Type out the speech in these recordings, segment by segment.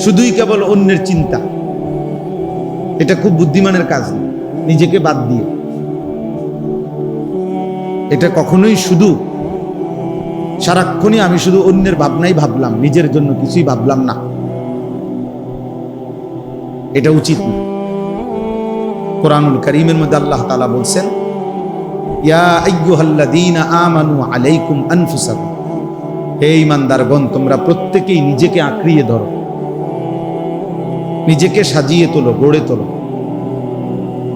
শুধুই কেবল অন্যের চিন্তা, এটা খুব বুদ্ধিমানের কাজ না। নিজেকে বাদ দিয়ে এটা কখনোই শুধু সারাক্ষণই আমি শুধু অন্যের ভাবনাই ভাবলাম, নিজের জন্য কিছুই ভাবলাম না, এটা উচিত না। কোরআনুল কারীমের মধ্যে আল্লাহ তাআলা বলছেন, ইয়া আইয়ুহাল্লাযীনা আমানু আলাইকুম আনফুসাকুম, হে ঈমানদারগণ তোমরা প্রত্যেকেই নিজেকে আঁকড়িয়ে ধরো, নিজেকে সাজিয়ে তোলো, গড়ে তোলো।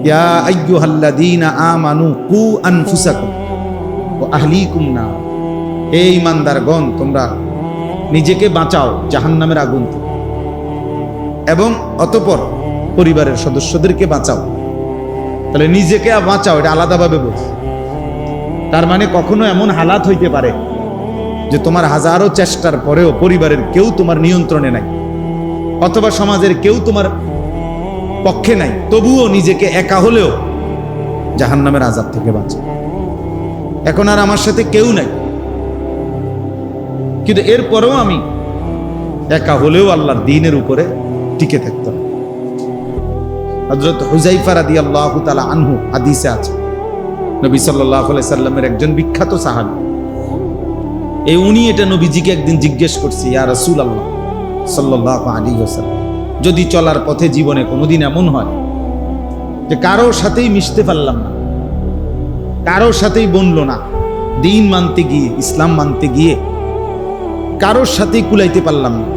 ইয়া আইয়ুহাল্লাযীনা আমানু কু আনফুসাকুম ওয়া আহলিকুম নার, হে ঈমানদারগণ তোমরা নিজেকে বাঁচাও জাহান্নামের আগুন থেকে, এবং অতঃপর পরিবারের সদস্যদেরকে বাঁচাও। তাহলে নিজেকে বাঁচাও, এটা আলাদাভাবে বলছে। তার মানে কখনো এমন হালাত হইতে পারে যে তোমার হাজারো চেষ্টার পরেও পরিবারের কেউ তোমার নিয়ন্ত্রণে নাই, অথবা সমাজের কেউ তোমার পক্ষে নাই, তবুও নিজেকে একা হলেও জাহান্নামের আযাব থেকে বাঁচাও। এখন আর আমার সাথে কেউ নাই, কিন্তু এরপরেও আমি একা হলেও আল্লাহর দ্বীনের উপরে টিকে থাকতাম। হযরত হুযায়ফা রাদিয়াল্লাহু তাআলা আনহু হাদিসে আছে, নবী সাল্লাল্লাহু আলাইহি সাল্লামের একজন বিখ্যাত সাহাবী, উনি এটা নবীজিকে একদিন জিজ্ঞেস করছে, ইয়া রাসূলুল্লাহ সাল্লাল্লাহু আলাইহি ওয়াসাল্লাম, যদি চলার পথে জীবনে কোনোদিন এমন হয় যে কারোর সাথেই মিশতে পারলাম না, কারোর সাথেই বনলো না, দ্বীন মানতে গিয়ে, ইসলাম মানতে গিয়ে কারোর সাথেই কুলাইতে পারলাম না,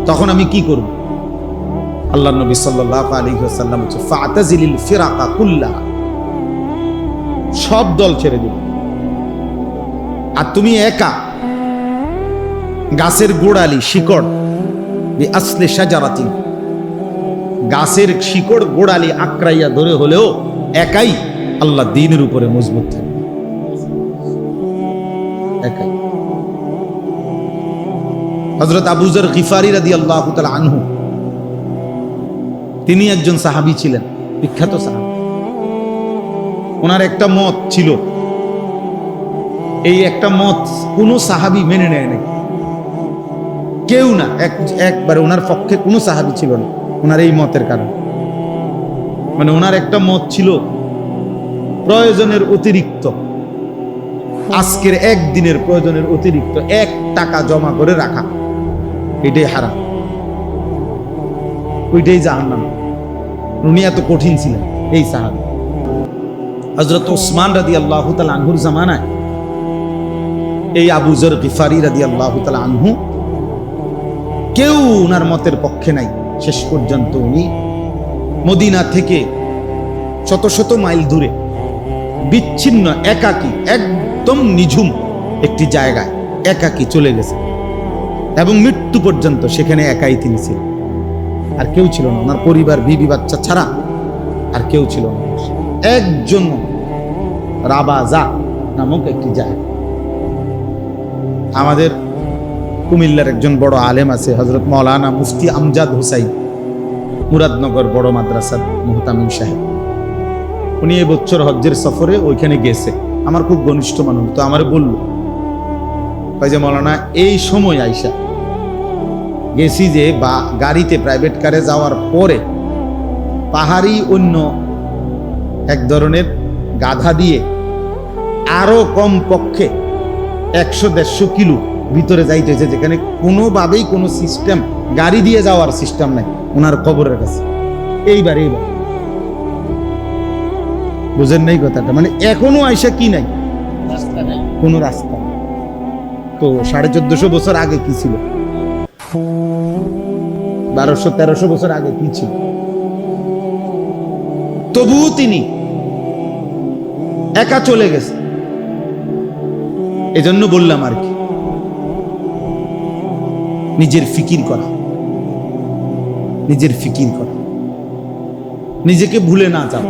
তখন আমি কি করব? আল্লাহর নবী সাল্লাল্লাহু আলাইহি ওয়াসাল্লাম বলেছে, ফাতাজিলিল ফিরাকা কুল্লাহা, সব দল ছেড়ে দিবে, আর তুমি একা গাছের গোড়ালি শিকড়, বিআসলি শাজারাতিন, গাছের শিকড় গোড়ালি আঁকড়াইয়া ধরে হলেও একাই আল্লাহ দ্বীনের উপরে মজবুত থাকবে, একাই। হযরত আবু যর গিফারি রাদিয়াল্লাহু তাআলা আনহু, তিনি একজন সাহাবী ছিলেন, বিখ্যাত সাহাবী। ওনার একটা মত ছিল, এই একটা মত কোনো সাহাবী মেনে নেয় নাই, কেউ না, একবারে ওনার পক্ষে কোনো সাহাবী ছিল না ওনার এই মতের কারণে। মানে ওনার একটা মত ছিল, প্রয়োজনের অতিরিক্ত, আজকের একদিনের প্রয়োজনের অতিরিক্ত 1 টাকা জমা করে রাখা, এটাই হারাম, ওইটাই জাহান্নাম। উনি এত কঠিন ছিলেন এই সাহাবী। হযরত ওসমান রাদিয়াল্লাহু তাআলা আনহুর জামানায় এই আবু যর গিফারি রাদিয়াল্লাহু তাআলা আনহু, কেউ উনার মতের পক্ষে নাই। শেষ পর্যন্ত উনি মদিনা থেকে শত শত মাইল দূরে বিচ্ছিন্ন একাকী, একদম নিঝুম একটি জায়গায় একাকী চলে গেছে, এবং মৃত্যু পর্যন্ত সেখানে একাই তিনি ছিলেন, আর কেউ ছিল না। ওনার পরিবার, বিবি বাচ্চা ছাড়া আর কেউ ছিল না। একজন রাবাজা নামক একটি জায়গা। আমাদের কুমিল্লার একজন বড় আলেম আছে, হযরত মাওলানা মুফতি আমজাদ হুসাইন, মুরাদনগর বড় মাদ্রাসার মুহতামিম সাহেব। উনি এবছর হজ্জের সফরে ওইখানে গেছে, আমার খুব ঘনিষ্ঠ মানুষ। তো আমার বলল, যে মাওলানা এই সময় আইসা গেছি যে বা গাড়িতে প্রাইভেট কারে যাওয়ার পরে পাহাড়ি অন্য এক ধরনের গাধা দিয়ে আরো কম পক্ষে 100-150 কিলো ভিতরে যাইতে হয়েছে, যেখানে কোনোভাবেই কোনো সিস্টেম, গাড়ি দিয়ে যাওয়ার সিস্টেম নাই ওনার কবরের কাছে। এইবার বুঝেন নাই কথাটা? মানে এখনো আইসা কি নাই, রাস্তা নাই, কোনো রাস্তা। তো 1450 বছর আগে কি ছিল, 1200-1300 বছর আগে কি ছিল? তবুও তিনি একা চলে গেছে। এজন্য বললাম আর কি, নিজের ফিকির করা, নিজের ফিকির করা, নিজেকে ভুলে না যাও।